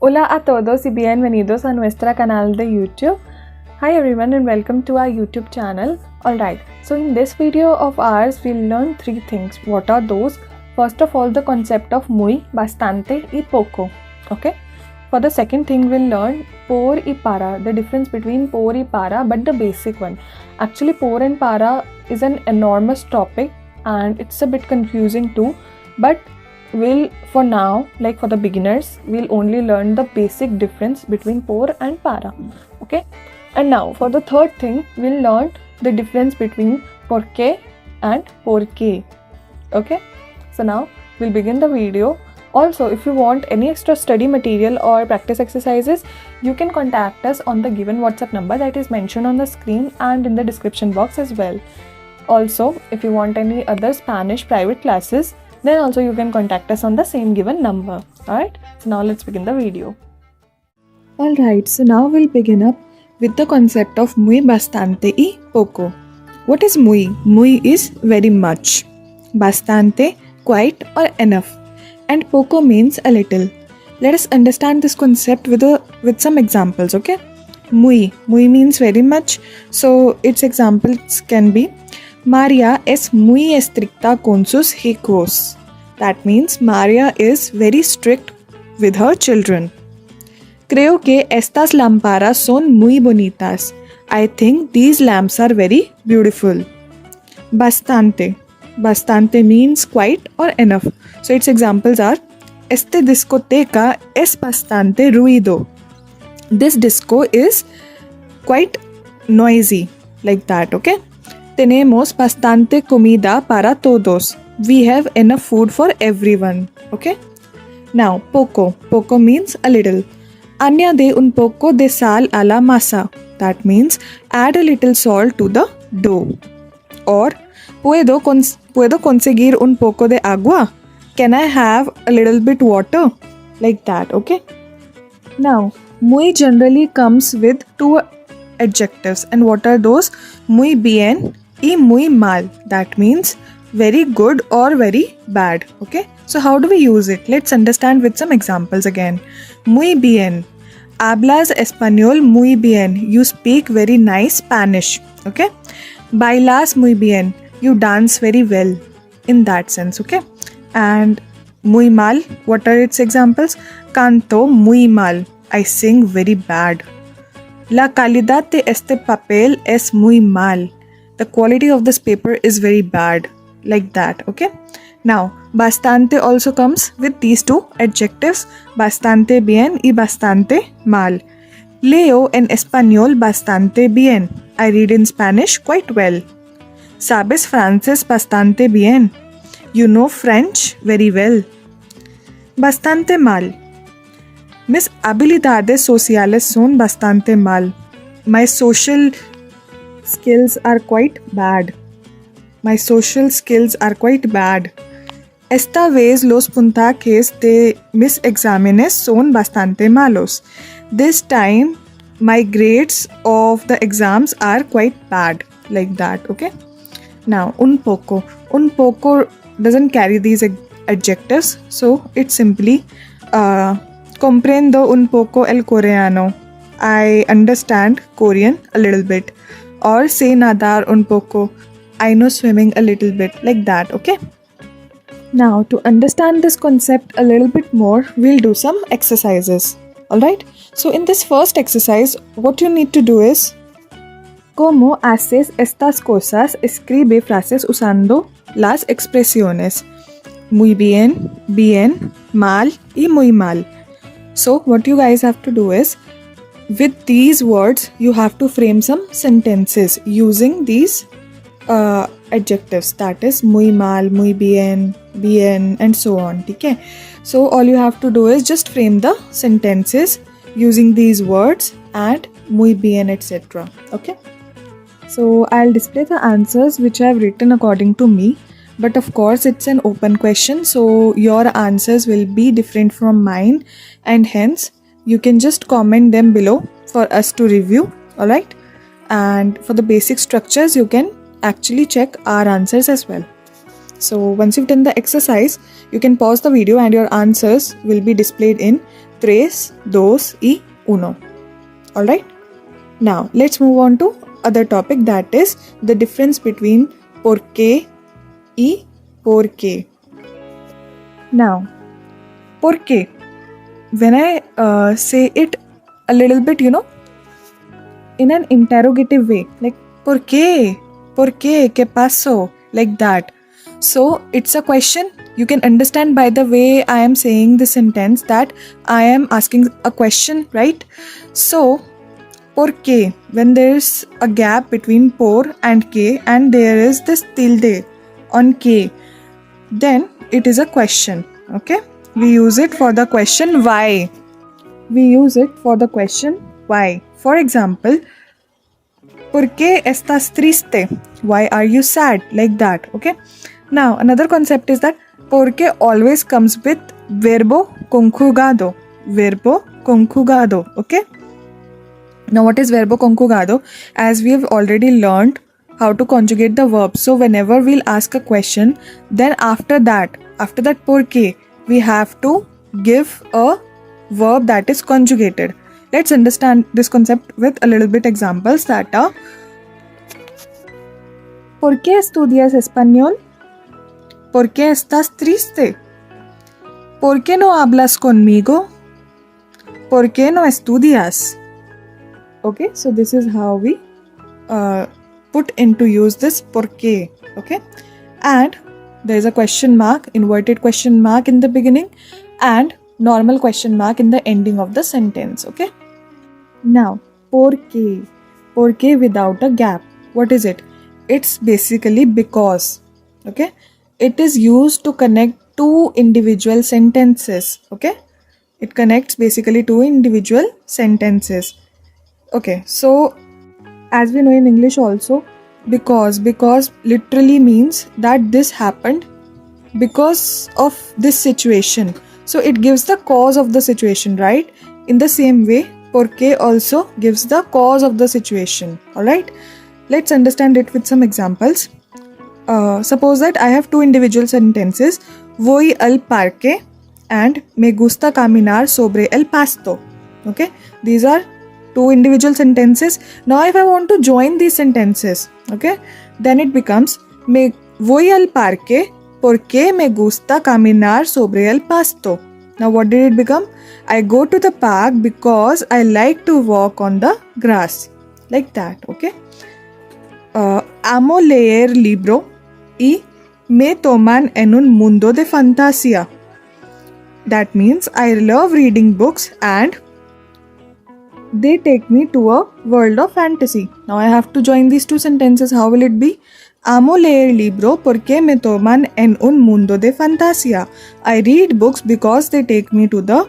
Hola a todos y bienvenidos a nuestro canal de YouTube. Hi everyone and welcome to our YouTube channel. Alright, so in this video of ours we'll learn three things. What are those? First of all, the concept of muy, bastante y poco. Okay. For the second thing we'll learn por y para, the difference between por y para, but the basic one. Actually por and para is an enormous topic and it's a bit confusing too, but for now, like for the beginners, we'll only learn the basic difference between por and para. Okay. And now for the third thing, we'll learn the difference between porque and porque. Okay. So now we'll begin the video. Also, if you want any extra study material or practice exercises, you can contact us on the given WhatsApp number that is mentioned on the screen and in the description box as well. Also, if you want any other Spanish private classes, then also you can contact us on the same given number. Alright, so now let's begin the video. Alright, so now we'll begin up with the concept of muy, bastante y poco. What is muy? Muy is very much. Bastante, quite or enough. And poco means a little. Let us understand this concept with some examples, okay? Muy means very much. So its examples can be María es muy estricta con sus hijos. That means Maria is very strict with her children. Creo que estas lámparas son muy bonitas. I think these lamps are very beautiful. Bastante. Bastante means quite or enough. So its examples are Esta discoteca es bastante ruido. This disco is quite noisy. Like that, okay? Tenemos bastante comida para todos. We have enough food for everyone. Okay? Now, poco. Poco means a little. Añade un poco de sal a la masa. That means add a little salt to the dough. Or, puedo conseguir un poco de agua? Can I have a little bit water? Like that, okay? Now, muy generally comes with two adjectives. And what are those? Muy bien y muy mal. That means very good or very bad. Okay. So how do we use it? Let's understand with some examples again. Muy bien. Hablas español muy bien. You speak very nice Spanish. Okay. Bailas muy bien. You dance very well. In that sense. Okay. And muy mal. What are its examples? Canto muy mal. I sing very bad. La calidad de este papel es muy mal. The quality of this paper is very bad. Like that, okay? Now, bastante also comes with these two adjectives. Bastante bien y bastante mal. Leo en español bastante bien. I read in Spanish quite well. Sabes francés bastante bien. You know French very well. Bastante mal. Mis habilidades sociales son bastante mal. My social skills are quite bad. My social skills are quite bad. Esta vez los puntajes de mis exámenes son bastante malos. This time, my grades of the exams are quite bad. Like that, okay? Now, un poco. Un poco doesn't carry these adjectives. So, it's simply comprendo un poco el coreano. I understand Korean a little bit. Or sé nadar un poco. I know swimming a little bit. Like that, okay? Now, to understand this concept a little bit more, we'll do some exercises. Alright? So, in this first exercise, what you need to do is ¿Cómo haces estas cosas? Escribe frases usando las expresiones muy bien, bien, mal y muy mal. So, what you guys have to do is with these words, you have to frame some sentences using these adjectives. That is muy mal, muy bien, bien, and so on. Okay? So all you have to do is just frame the sentences using these words and muy bien, etc. Okay? So I'll display the answers which I have written according to me. But of course, it's an open question, so your answers will be different from mine, and hence you can just comment them below for us to review. Alright? And for the basic structures, you can actually check our answers as well. So once you've done the exercise, you can pause the video and your answers will be displayed in tres, dos y uno. Alright? Now, let's move on to other topic, that is the difference between porque y porque. Now, porque, when I say it a little bit, in an interrogative way, like porque, ¿qué pasó? Like that. So, it's a question. You can understand by the way I am saying the sentence that I am asking a question, right? So, porque, when there is a gap between por and que and there is this tilde on que, then it is a question, okay? We use it for the question why. We use it for the question why. For example, ¿por qué estás triste? Why are you sad? Like that, okay? Now, another concept is that porque always comes with verbo conjugado. Verbo conjugado, okay? Now, what is verbo conjugado? As we have already learned how to conjugate the verb. So, whenever we'll ask a question, then after that porque, we have to give a verb that is conjugated. Let's understand this concept with a little bit examples that are: ¿Por qué estudias español? ¿Por qué estás triste? ¿Por qué no hablas conmigo? ¿Por qué no estudias? Okay, so this is how we put into use this porque, okay? And there is a question mark, inverted question mark in the beginning and normal question mark in the ending of the sentence, okay? Now, porque without a gap. What is it? It's basically because, okay? It is used to connect two individual sentences, okay? It connects basically two individual sentences. Okay, so as we know in English also, because literally means that this happened because of this situation. So it gives the cause of the situation, right? In the same way, porque also gives the cause of the situation. Alright, let's understand it with some examples. Suppose that I have two individual sentences, voy al parque and me gusta caminar sobre el pasto. Okay, these are two individual sentences. Now if I want to join these sentences, okay, then it becomes me voy al parque porque me gusta caminar sobre el pasto. Now what did it become? I go to the park because I like to walk on the grass. Like that, okay? Amo leer libro y me toman en un mundo de fantasía. That means I love reading books and they take me to a world of fantasy. Now I have to join these two sentences. How will it be? Amo leer libro porque me toman en un mundo de fantasía. I read books because they take me to the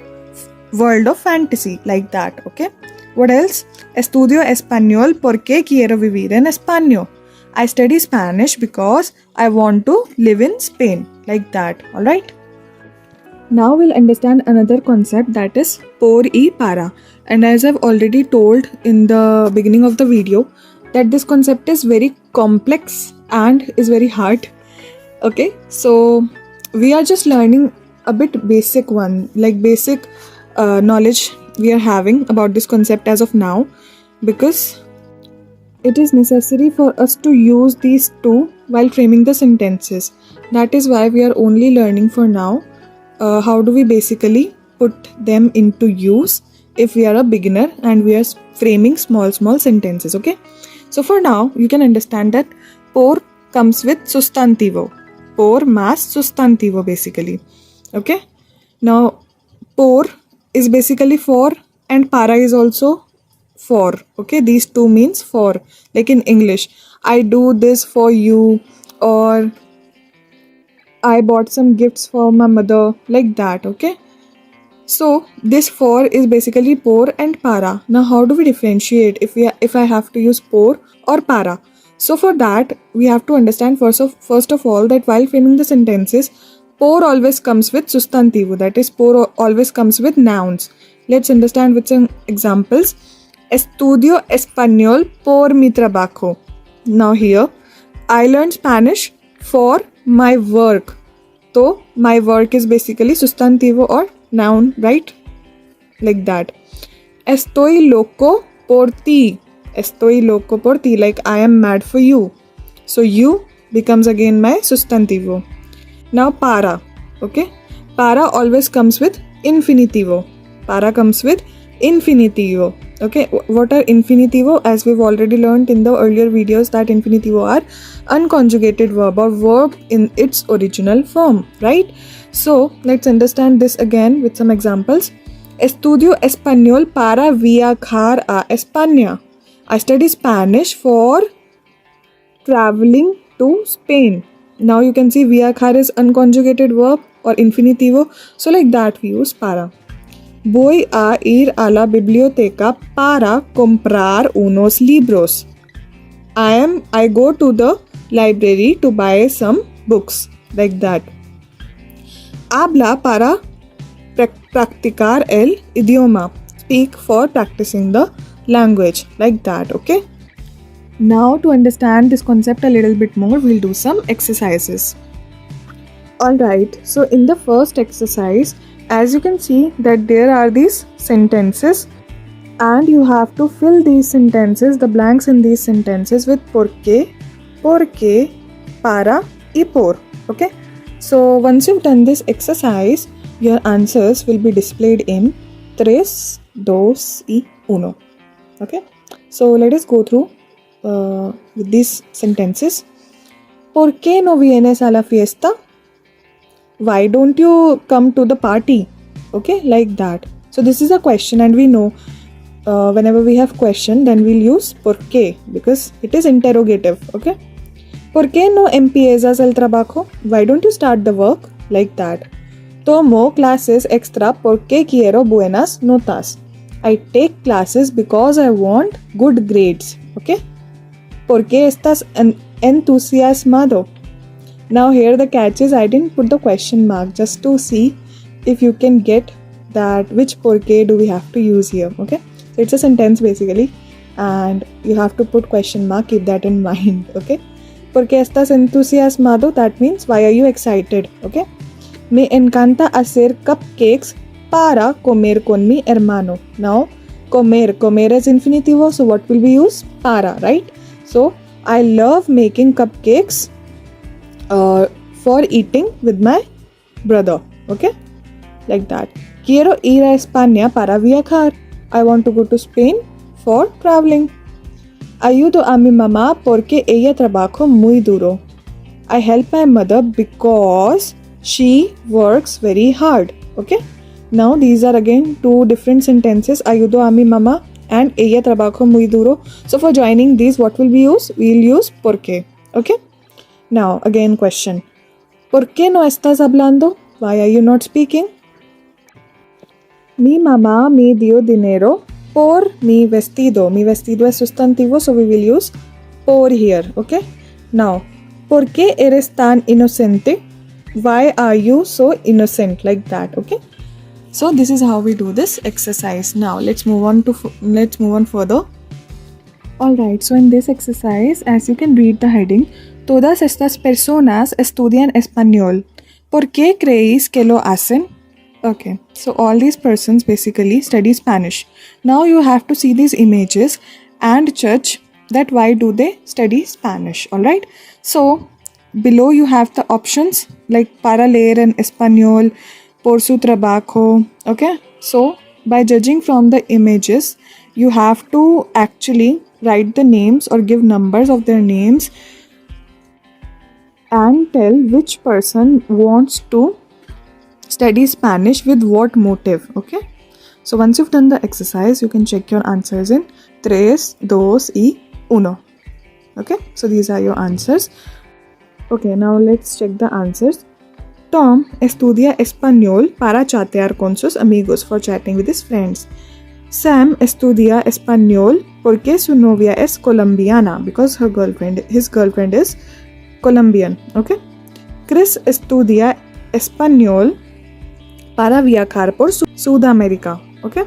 world of fantasy. Like that, okay? What else? Estudio español porque quiero vivir en España. I study Spanish because I want to live in Spain. Like that, alright? Now we'll understand another concept, that is por y para. And as I've already told in the beginning of the video, that this concept is very complex and is very hard. Okay, so we are just learning a bit basic one, like basic knowledge we are having about this concept as of now, because it is necessary for us to use these two while framing the sentences. That is why we are only learning for now how do we basically put them into use if we are a beginner and we are framing small sentences, okay? So for now, you can understand that por comes with sustantivo. Por más sustantivo basically, okay? Now, por is basically for and para is also for, okay? These two means for. Like in English, I do this for you, or I bought some gifts for my mother, like that, okay? So this for is basically por and para. Now how do we differentiate if I have to use por or para? So for that, we have to understand first of all that while framing the sentences, por always comes with sustantivo, that is por always comes with nouns. Let's understand with some examples. Estudio español por mi trabajo. Now here, I learned Spanish for my work. So my work is basically sustantivo or noun, right? like that. Estoy loco por ti. Estoy loco por ti, like I am mad for you. So you becomes again my sustantivo. Now para, okay? Para always comes with infinitivo. Para comes with infinitivo. Okay, what are infinitivo? As we've already learned in the earlier videos that infinitivo are unconjugated verb or verb in its original form, right? So let's understand this again with some examples. Estudio español para viajar a España. I study Spanish for traveling to Spain. Now you can see viajar is unconjugated verb or infinitivo. So like that we use para. Voy a ir a la biblioteca para comprar unos libros. I go to the library to buy some books, like that. Habla para practicar el idioma. Speak for practicing the language, like that, okay? Now to understand this concept a little bit more, we'll do some exercises. Alright, so in the first exercise, as you can see that there are these sentences and you have to fill these sentences, the blanks in these sentences with porque, para y por, okay? So once you've done this exercise, your answers will be displayed in 3, 2 y 1, okay? So let us go through with these sentences. ¿Por qué no vienes a la fiesta? Why don't you come to the party? Okay, like that. So this is a question and we know whenever we have question then we'll use porque because it is interrogative, okay? ¿Por qué no empiezas el trabajo? Why don't you start the work? Like that. Tomo clases extra porque quiero buenas notas. I take classes because I want good grades, okay? ¿Por qué estás entusiasmado? Now here the catch is I didn't put the question mark just to see if you can get that which porque do we have to use here, okay? So it's a sentence basically and you have to put question mark, keep that in mind, okay? ¿Por qué estás entusiasmado? That means why are you excited, okay? Me encanta hacer cupcakes para comer con mi hermano. Now comer is infinitivo, so what will we use? Para, right? So I love making cupcakes for eating with my brother, okay? Like that. Quiero ir a España para viajar. I want to go to Spain for traveling. Ayudo a mi mamá porque ella trabaja muy duro. I help my mother because she works very hard, okay? Now these are again two different sentences. Ayudo a mi mamá and ella trabaja muy duro. So for joining these, what will we use? We'll use porque, okay? Now, again question. ¿Por qué no estás hablando? Why are you not speaking? Mi mamá me dio dinero por mi vestido. Mi vestido es sustantivo, so we will use por here, okay? Now, ¿por qué eres tan inocente? Why are you so innocent? Like that, okay? So this is how we do this exercise. Now, let's move on further. Alright, so in this exercise, as you can read the heading, todas estas personas estudian español. ¿Por qué creéis que lo hacen? Okay, so all these persons basically study Spanish. Now you have to see these images and judge that why do they study Spanish, alright? So below you have the options like para leer en español, por su trabajo, okay? So by judging from the images, you have to actually write the names or give numbers of their names and tell which person wants to study Spanish with what motive, okay? So once you've done the exercise, you can check your answers in 3, 2 y 1. Okay, so these are your answers. Okay, now let's check the answers. Tom estudia español para chatear con sus amigos, for chatting with his friends. Sam estudia español porque su novia es colombiana, because his girlfriend is Colombian, okay? Chris estudia español para viajar por Sudamérica, okay?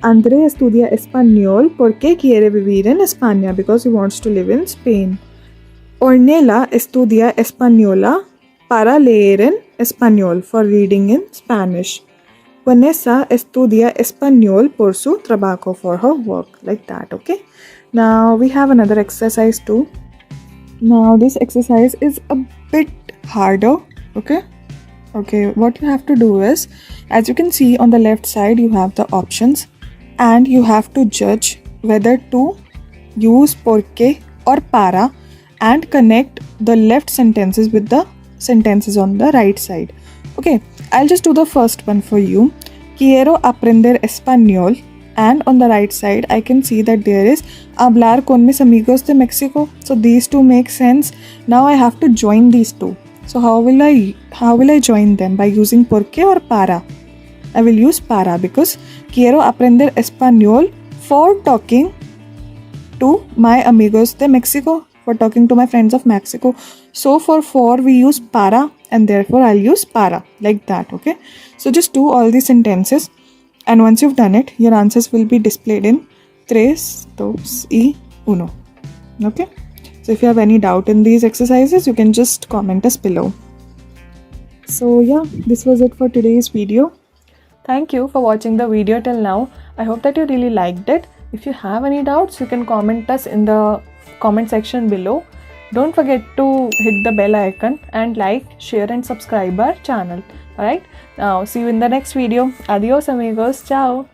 André estudia español porque quiere vivir en España, because he wants to live in Spain. Ornella estudia española para leer en español, for reading in Spanish. Vanessa estudia español por su trabajo, for her work, like that. Okay, now we have another exercise too. Now this exercise is a bit harder. Okay, what you have to do is, as you can see on the left side, you have the options and you have to judge whether to use porque or para and connect the left sentences with the sentences on the right side. Okay, I'll just do the first one for you. Quiero aprender español, and on the right side I can see that there is hablar con mis amigos de Mexico. So these two make sense. Now I have to join these two. So how will I join them? By using porque or para? I will use para because quiero aprender español for talking to my amigos de Mexico, for talking to my friends of Mexico. So for we use para, and therefore I'll use para, like that. Okay, so just do all these sentences, and once you've done it, your answers will be displayed in 3, 2 y 1. Okay, so if you have any doubt in these exercises, you can just comment us below. So yeah, this was it for today's video. Thank you for watching the video till now. I hope that you really liked it. If you have any doubts, you can comment us in the comment section below. Don't forget to hit the bell icon and like, share and subscribe our channel. Alright, now see you in the next video. Adios amigos, ciao.